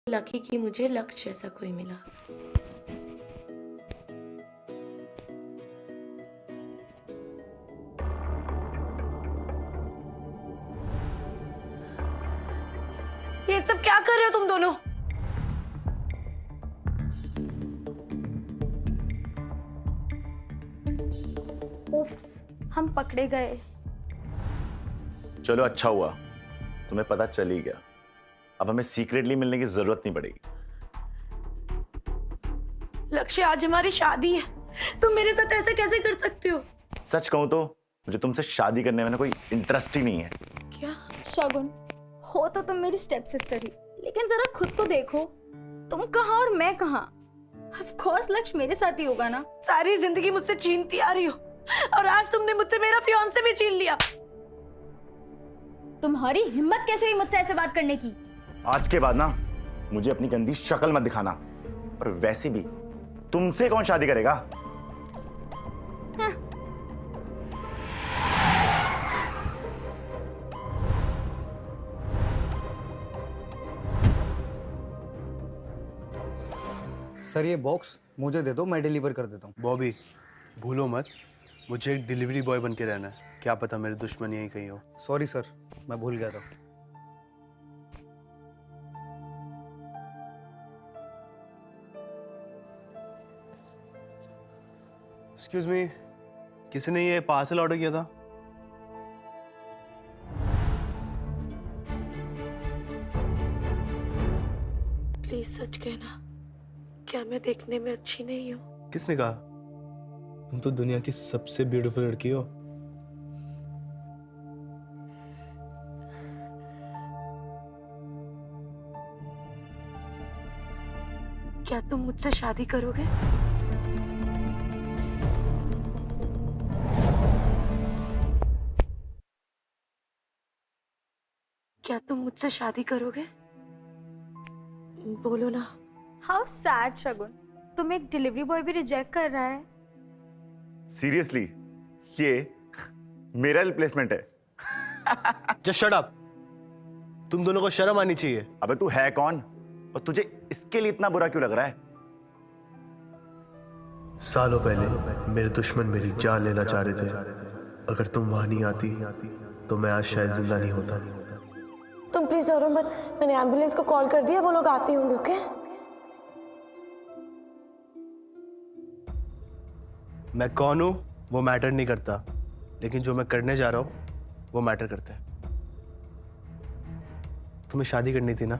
Lucky कि मुझे लक्ष्य जैसा कोई मिला। ये सब क्या कर रहे हो तुम दोनों? ओप्स, हम पकड़े गए। चलो अच्छा हुआ, तुम्हें पता चल ही गया। अब हमें सीक्रेटली मिलने की जरूरत नहीं पड़ेगी। लक्ष्य, आज हमारी शादी है, तुम मेरे साथ ऐसे कैसे कर सकते हो? सच कहूं तो मुझे तुमसे शादी करने में ना कोई इंटरेस्ट ही नहीं है। क्या? शगुन, हो तो तुम मेरी स्टेप सिस्टर ही, लेकिन जरा खुद तो देखो, तुम कहाँ और मैं कहाँ। ऑफ कोर्स लक्ष्य मेरे साथ ही होगा ना। सारी जिंदगी मुझसे छीनती आ रही हो और आज तुमने मुझसे मेरा फियांसे भी छीन लिया। तुम्हारी हिम्मत कैसे हुई मुझसे ऐसे बात करने की? आज के बाद ना मुझे अपनी गंदी शक्ल मत दिखाना। और वैसे भी तुमसे कौन शादी करेगा? हाँ। सर ये बॉक्स मुझे दे दो, मैं डिलीवर कर देता हूँ। बॉबी, भूलो मत, मुझे एक डिलीवरी बॉय बन के रहना है। क्या पता मेरे दुश्मन यहीं कहीं हो। सॉरी सर, मैं भूल गया था। एक्सक्यूज मी, किसी ने ये पार्सल ऑर्डर किया था? प्लीज सच कहना, क्या मैं देखने में अच्छी नहीं हूँ? किसने कहा? तुम तो दुनिया की सबसे ब्यूटीफुल लड़की हो। क्या तुम मुझसे शादी करोगे? क्या तुम मुझसे शादी करोगे? बोलो ना। हाउ सैड शगुन, तुम एक डिलीवरी बॉय भी रिजेक्ट कर रहा है। सीरियसली, ये मेरा रिप्लेसमेंट है। Just shut up. तुम दोनों को शर्म आनी चाहिए। अबे तू है कौन और तुझे इसके लिए इतना बुरा क्यों लग रहा है? सालों पहले मेरे दुश्मन मेरी जान लेना चाह रहे थे। अगर तुम वहां नहीं आती तो मैं आज शायद जिंदा नहीं होता। तुम प्लीज डरो मत, मैंने एम्बुलेंस को कॉल कर दिया, वो लोग आते होंगे। ओके? मैं कौन हूं वो मैटर नहीं करता, लेकिन जो मैं करने जा रहा हूं वो मैटर करता है। तुम्हें शादी करनी थी ना?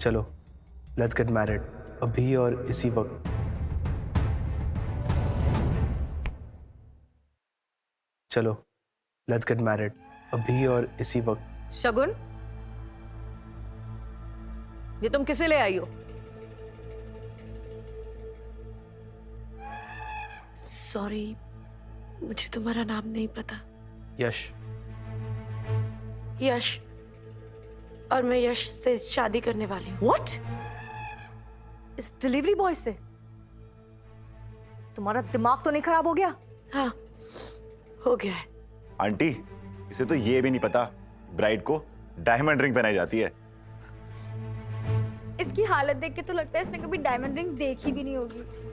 चलो लेट्स गेट मैरिड, अभी और इसी वक्त। चलो लेट्स गेट मैरिड, अभी और इसी वक्त। शगुन, ये तुम किसे ले आई हो? सॉरी, मुझे तुम्हारा नाम नहीं पता। यश। यश, और मैं यश से शादी करने वाली हूँ। What? इस डिलीवरी बॉय से? तुम्हारा दिमाग तो नहीं खराब हो गया? हाँ, हो गया है। आंटी, इसे तो ये भी नहीं पता ब्राइड को डायमंड रिंग पहनाई जाती है। इसकी हालत देख के तो लगता है इसने कभी डायमंड रिंग देखी भी नहीं होगी।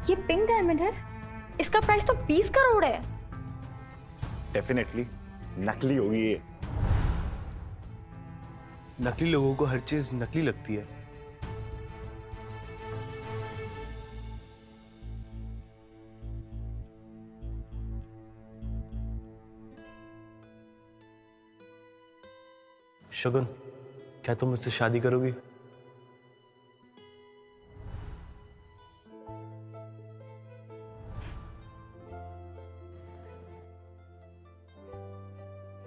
ये पिंक डायमंड है, इसका प्राइस तो 20 करोड़ है। डेफिनेटली नकली होगी ये। नकली लोगों को हर चीज नकली लगती है। शगुन, क्या तुम मुझसे शादी करोगी?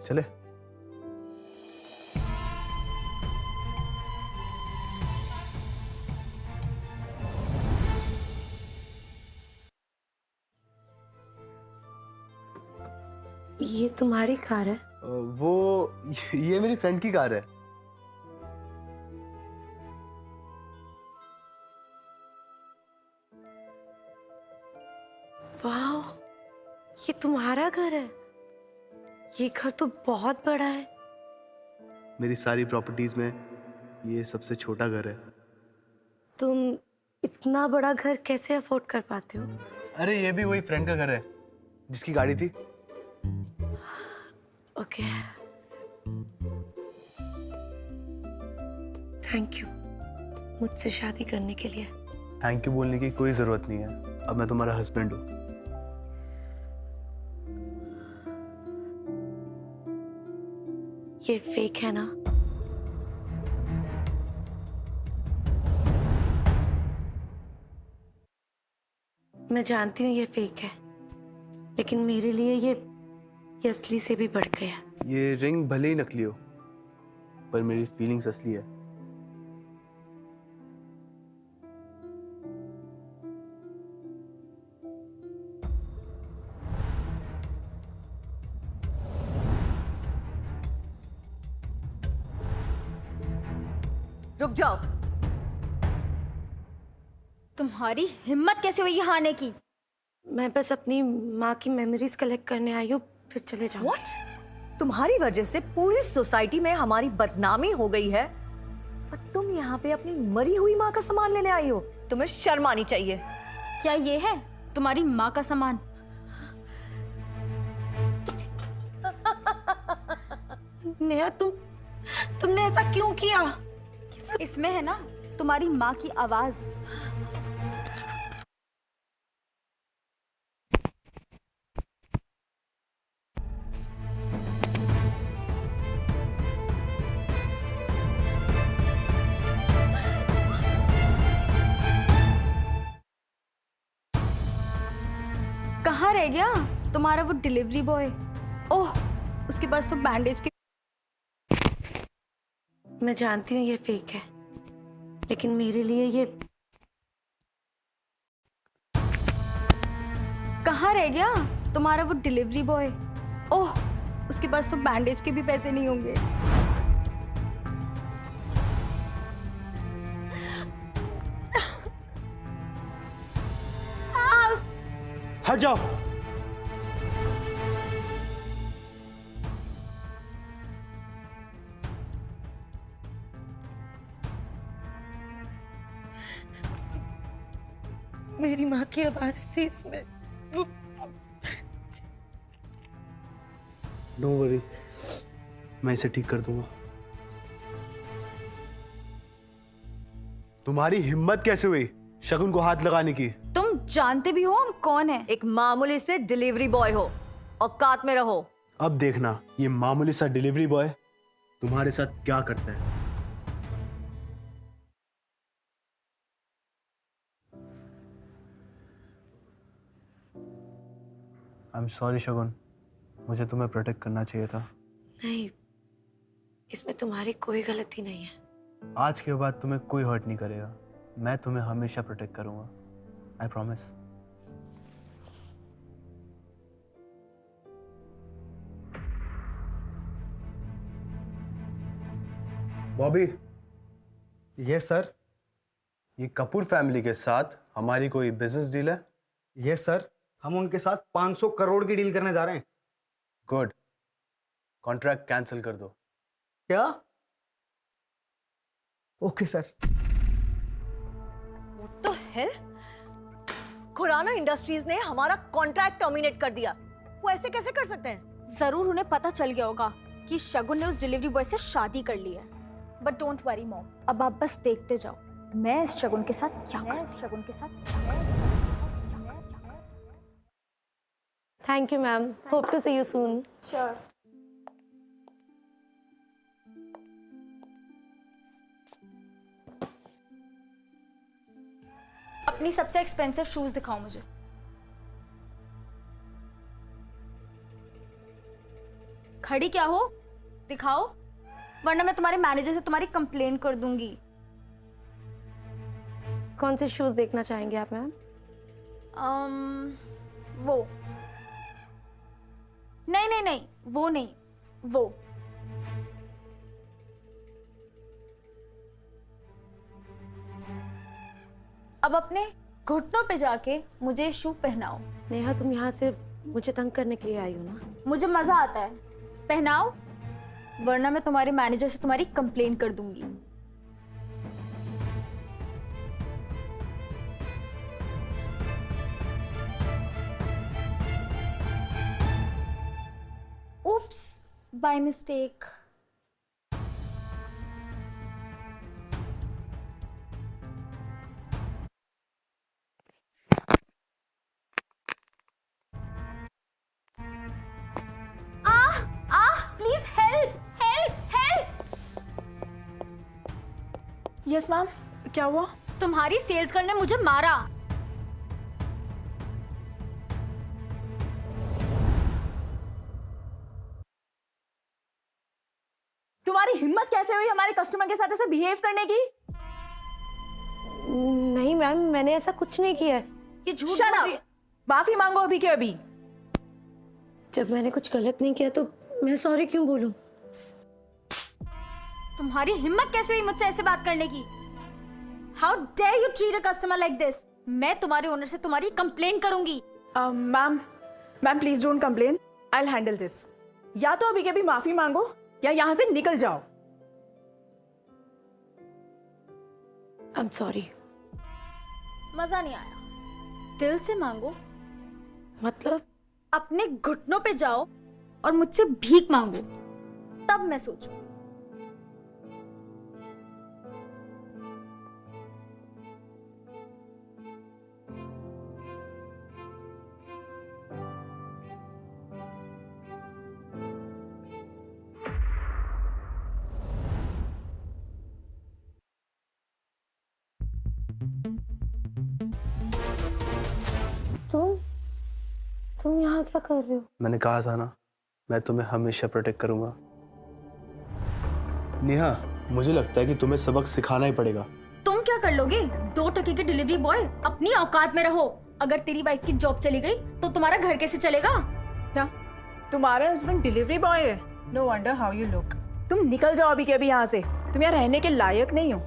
चले। ये तुम्हारी कार है? वो ये मेरी फ्रेंड की कार है। वाह, ये तुम्हारा घर है? ये घर तो बहुत बड़ा है। मेरी सारी प्रॉपर्टीज में ये सबसे छोटा घर है। तुम इतना बड़ा घर कैसे अफोर्ड कर पाते हो? अरे ये भी वही फ्रेंड का घर है जिसकी गाड़ी थी। ओके, थैंक यू मुझसे शादी करने के लिए। थैंक यू बोलने की कोई जरूरत नहीं है, अब मैं तुम्हारा हस्बैंड हूँ। ये फेक है ना? मैं जानती हूँ ये फेक है, लेकिन मेरे लिए ये असली से भी बढ़ गया। ये रिंग भले ही नकली हो, पर मेरी फीलिंग्स असली है। रुक जाओ। तुम्हारी हिम्मत कैसे हुई यहाँ आने की? मैं बस अपनी माँ की मेमोरीज कलेक्ट करने आई हूँ, फिर चले जाऊँ। What? तुम्हारी वजह से पूरी सोसाइटी में हमारी बदनामी हो गई है और तुम यहाँ पे अपनी मरी हुई माँ का सामान लेने आई हो। तुम्हें शर्म आनी चाहिए। क्या ये है तुम्हारी माँ का सामान? नेहा, तुमने ऐसा क्यों किया? इसमें है ना तुम्हारी माँ की आवाज। कहाँ रह गया तुम्हारा वो डिलीवरी बॉय? ओह, उसके पास तो बैंडेज के। मैं जानती हूँ ये फेक है, लेकिन मेरे लिए ये कहाँ रह गया तुम्हारा वो डिलीवरी बॉय? ओह, उसके पास तो बैंडेज के भी पैसे नहीं होंगे। हट जाओ। मेरी माँ की आवाज थी इसमें। डोंट वरी, मैं इसे ठीक कर दूंगा। तुम्हारी हिम्मत कैसे हुई शगुन को हाथ लगाने की? तुम जानते भी हो हम कौन है? एक मामूली से डिलीवरी बॉय हो, औकात में रहो। अब देखना ये मामूली सा डिलीवरी बॉय तुम्हारे साथ क्या करता है। आई एम सॉरी शगुन, मुझे तुम्हें प्रोटेक्ट करना चाहिए था। नहीं, इसमें तुम्हारी कोई गलती नहीं है। आज के बाद तुम्हें कोई हर्ट नहीं करेगा। मैं तुम्हें हमेशा प्रोटेक्ट करूंगा, I promise. Bobby. Yes sir. ये कपूर फैमिली के साथ हमारी कोई बिजनेस डील है? यस सर, हम उनके साथ 500 करोड़ की डील करने जा रहे हैं। गुड, कॉन्ट्रैक्ट कैंसिल कर दो। क्या? Okay sir. What the hell? Khurana industries ने हमारा कॉन्ट्रैक्ट टर्मिनेट कर दिया। वो ऐसे कैसे कर सकते हैं? जरूर उन्हें पता चल गया होगा कि शगुन ने उस डिलीवरी बॉय से शादी कर ली है। बट डोंट वरी मॉम, अब आप बस देखते जाओ मैं इस शगुन के साथ क्या करती हूँ। Thank you ma'am, hope to see you soon. Sure. अपनी सबसे एक्सपेंसिव शूज दिखाओ मुझे। खड़ी क्या हो, दिखाओ, वरना मैं तुम्हारे मैनेजर से तुम्हारी कंप्लेन कर दूंगी। कौन से शूज देखना चाहेंगे आप मैम? वो नहीं नहीं नहीं, वो नहीं, वो। अब अपने घुटनों पे जाके मुझे शू पहनाओ। नेहा, तुम यहाँ सिर्फ मुझे तंग करने के लिए आई हो ना? मुझे मजा आता है, पहनाओ, वरना मैं तुम्हारे मैनेजर से तुम्हारी कंप्लेन कर दूंगी। Oops, by mistake. Please help, help, help. Yes ma'am, क्या हुआ? तुम्हारी सेल्स गर्ल ने मुझे मारा। तुम्हारी हिम्मत कैसे हुई हमारे कस्टमर के साथ ऐसे बिहेव करने की? नहीं मैम, मैंने ऐसा कुछ नहीं किया है। ये झूठ बोल Shut रही up! है। माफी मांगो अभी के अभी। जब मैंने कुछ गलत नहीं किया तो मैं सॉरी क्यों बोलूं? तुम्हारी हिम्मत कैसे हुई मुझसे ऐसे बात करने की? How dare you treat a customer like this? मैं तुम्हारे ओनर से तुम्हारी कंप्लेन करूंगी। Ma'am please don't complain, I will handle this. या तो अभी के अभी माफी मांगो या यहाँ से निकल जाओ। I am sorry. मजा नहीं आया, दिल से मांगो। मतलब? अपने घुटनों पे जाओ और मुझसे भीख मांगो, तब मैं सोचूं। तुम यहाँ क्या कर रहे हो? मैंने कहा था ना, मैं तुम्हें हमेशा प्रोटेक्ट करूंगा। नेहा, मुझे लगता है कि तुम्हें सबक सिखाना ही पड़ेगा। तुम क्या कर लोगे? 2 टके के डिलीवरी बॉय, अपनी औकात में रहो। अगर तेरी वाइफ की जॉब चली गई तो तुम्हारा घर कैसे चलेगा? क्या तुम्हारा हस्बैंड डिलीवरी बॉय है? No wonder how you look. तुम निकल जाओ अभी के अभी यहाँ से, तुम यहाँ रहने के लायक नहीं हो।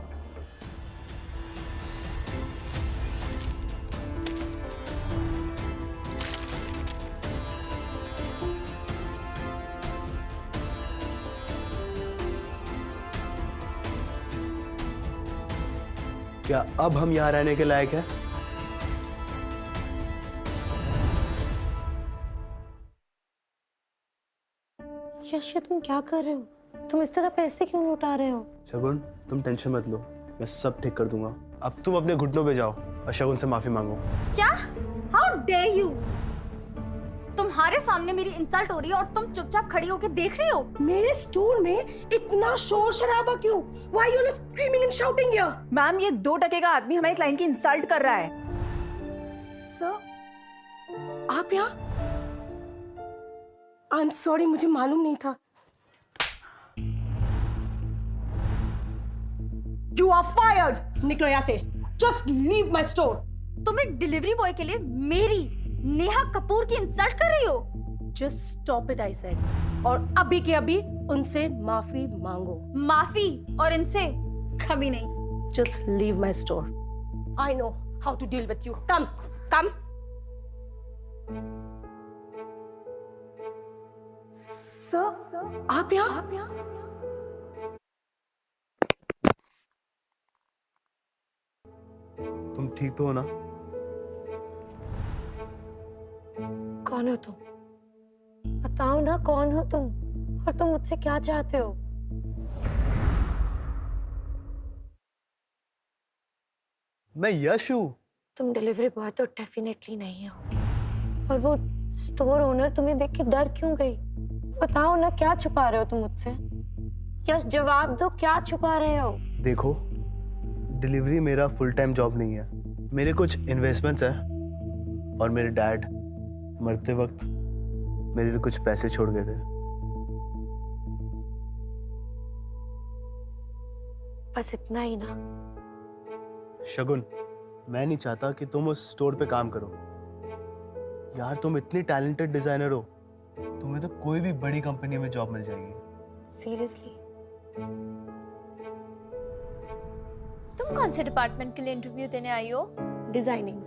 क्या अब हम यहाँ रहने के लायक हैं? यश, ये तुम क्या कर रहे हो? तुम इस तरह पैसे क्यों लुटा रहे हो? शगुन, तुम टेंशन मत लो, मैं सब ठीक कर दूंगा। अब तुम अपने घुटनों पे जाओ और शगुन से माफी मांगो। क्या? How dare you! तुम्हारे सामने मेरी इंसल्ट हो रही है और तुम चुपचाप खड़ी होकर देख रही हो। मेरे स्टोर में इतना शोर शराबा क्यों? Why you all screaming and shouting here? Ma'am, ये 2 टके का आदमी हमारे क्लाइंट की इंसल्ट कर रहा है। सर, आप यहाँ? आई एम सॉरी, मुझे मालूम नहीं था। You are fired! निकलो यहाँ से। Just leave my store. तुम एक डिलीवरी बॉय के लिए मेरी नेहा कपूर की इंसल्ट कर रही हो? Just stop it, I said. और अभी के अभी उनसे माफी मांगो। माफी और इनसे कभी नहीं। Just leave my store. I know how to deal with you. Come, come. Sir, आप यहाँ? तुम ठीक तो हो ना? कौन हो तुम? बताओ ना, कौन हो तुम और तुम मुझसे क्या चाहते हो? मैं यश हूँ। तुम डिलीवरी बॉय तो डेफिनेटली नहीं हो। और वो स्टोर ओनर तुम्हें देख के डर क्यों गई? बताओ ना, क्या छुपा रहे हो तुम मुझसे? यस, जवाब दो, क्या छुपा रहे हो? देखो, डिलीवरी मेरा फुल टाइम जॉब नहीं है। मेरे कुछ इन्वेस्टमेंट्स हैं और मेरे डैड मरते वक्त मेरे लिए कुछ पैसे छोड़ गए थे। बस इतना ही ना? शगुन, मैं नहीं चाहता कि तुम उस स्टोर पे काम करो। यार, तुम इतनी टैलेंटेड डिजाइनर हो, तुम्हें तो कोई भी बड़ी कंपनी में जॉब मिल जाएगी। सीरियसली? तुम कौन से डिपार्टमेंट के लिए इंटरव्यू देने आई हो? डिजाइनिंग।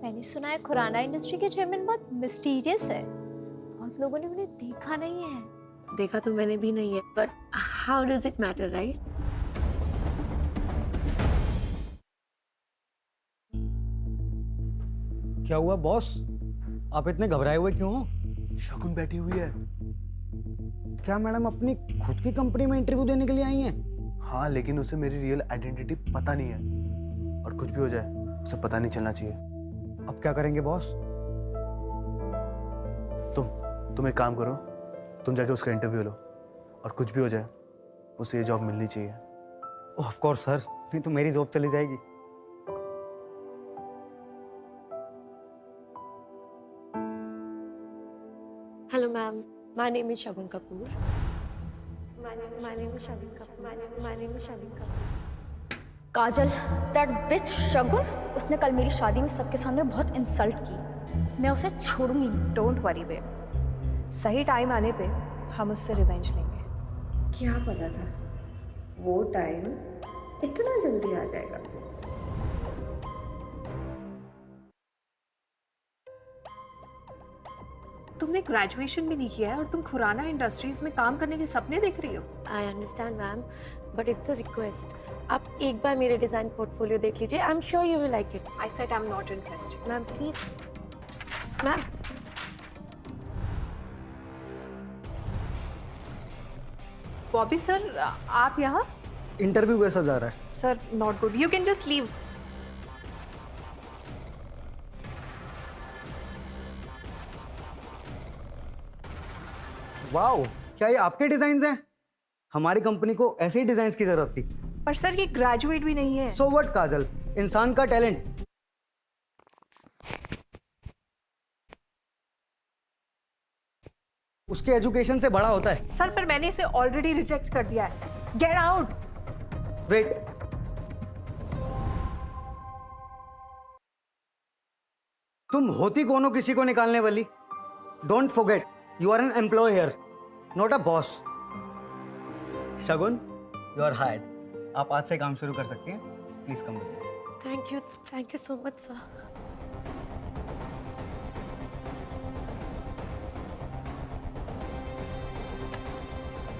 मैंने सुना है खुराना इंडस्ट्री के चेयरमैन बहुत मिस्टीरियस है, बहुत लोगों ने उन्हें देखा नहीं है। देखा तो मैंने भी नहीं है, but how does it matter, right? क्या हुआ बॉस, आप इतने घबराए हुए क्यों हो? शगुन बैठी हुई है। क्या मैडम अपनी खुद की कंपनी में इंटरव्यू देने के लिए आई हैं? हाँ, लेकिन उसे मेरी रियल आइडेंटिटी पता नहीं है, और कुछ भी हो जाए उसे पता नहीं चलना चाहिए। अब क्या करेंगे बॉस? तुम एक काम करो, तुम जाके उसका इंटरव्यू लो, और कुछ भी हो जाए उसे ये जॉब मिलनी चाहिए। ऑफ कोर्स सर, नहीं तो मेरी जॉब चली जाएगी। Hello, ma'am. My name is Shagun Kapoor. My name is Shagun Kapoor. My name is Shagun Kapoor. Kajal, that bitch Shagun, उसने कल मेरी शादी में सबके सामने बहुत इंसल्ट की। मैं उसे छोड़ूंगी नहीं। डोंट वरी बेब, सही टाइम आने पे हम उससे रिवेंज लेंगे। क्या पता था वो टाइम इतना जल्दी आ जाएगा। तुमने ग्रेजुएशन भी नहीं किया है और तुम खुराना इंडस्ट्रीज में काम करने के सपने देख रही हो। I understand, ma'am, but it's a request. आप एक बार मेरे डिजाइन पोर्टफोलियो देख लीजिए। I'm sure you will like it. I said I'm not interested. Ma'am, please. Ma'am. Bobby sir, आप यहाँ? इंटरव्यू कैसा जा रहा है? Sir, not good, you can just leave. Wow, क्या ये आपके डिजाइन हैं? हमारी कंपनी को ऐसे ही डिजाइन की जरूरत थी। पर सर ये ग्रेजुएट भी नहीं है। सो व्हाट काजल, इंसान का टैलेंट उसके एजुकेशन से बड़ा होता है। सर, पर मैंने इसे ऑलरेडी रिजेक्ट कर दिया है। Get out. वेट, तुम होती कौन हो किसी को निकालने वाली? Don't forget, you are an employee here, not a boss. Shagun, you are hired. आप आज से काम शुरू कर सकती हैं। Please come with me. Thank you so much, sir.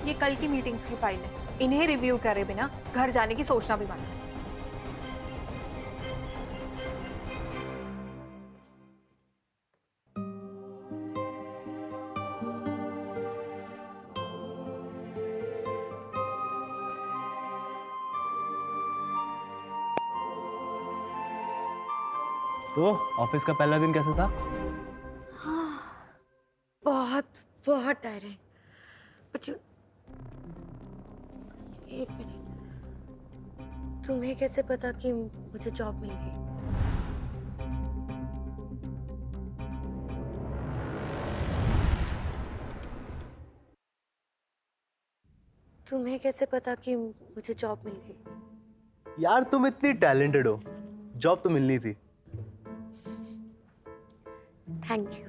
ये कल की मीटिंग्स की फाइल है, इन्हें रिव्यू करे बिना घर जाने की सोचना भी मत। तो ऑफिस का पहला दिन कैसा था? बहुत टायरिंग। बट एक मिनट, तुम्हें कैसे पता कि मुझे जॉब मिल गई? तुम्हें कैसे पता कि मुझे जॉब मिल गई? यार तुम इतनी टैलेंटेड हो, जॉब तो मिलनी थी। Thank you.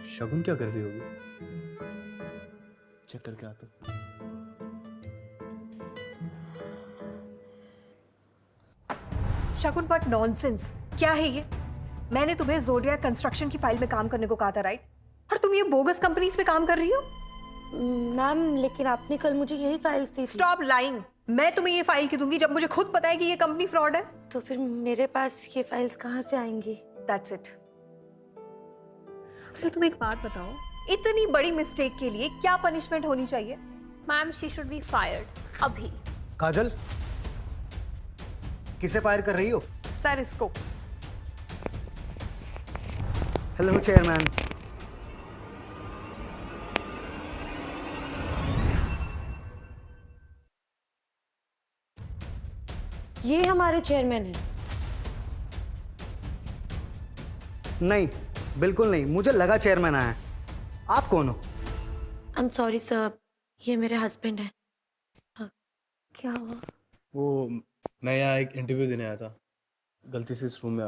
शगुन क्या कर रही होगी? चेक करके आता हूं। शगुन, बट नॉनसेंस, क्या है ये? मैंने तुम्हें जोडिया कंस्ट्रक्शन की फाइल में काम करने को कहा था, राइट? और तुम ये बोगस कंपनीज में काम कर रही हो? मैम, लेकिन आपने कल मुझे यही फाइल्स दी थी। Stop lying. मैं तुम्हें ये फाइल क्यों दूंगी जब मुझे खुद पता है कि ये कंपनी फ्रॉड है? तो फिर मेरे पास ये फाइल्स कहाँ से आएंगी? That's it. तो तुम एक बात बताओ, इतनी बड़ी मिस्टेक के लिए क्या पनिशमेंट होनी चाहिए? Ma'am, she should be fired अभी। काजल, किसे फायर कर रही हो? सर, इसको। Hello chairman. ये हमारे चेयरमैन हैं। नहीं, बिल्कुल नहीं, मुझे लगा चेयरमैन आया है। आप कौन हो? आई एम सॉरी सर, ये मेरे हस्बैंड हैं। क्या हुआ? वो मैं यहाँ एक इंटरव्यू देने आया था, गलती से इस रूम में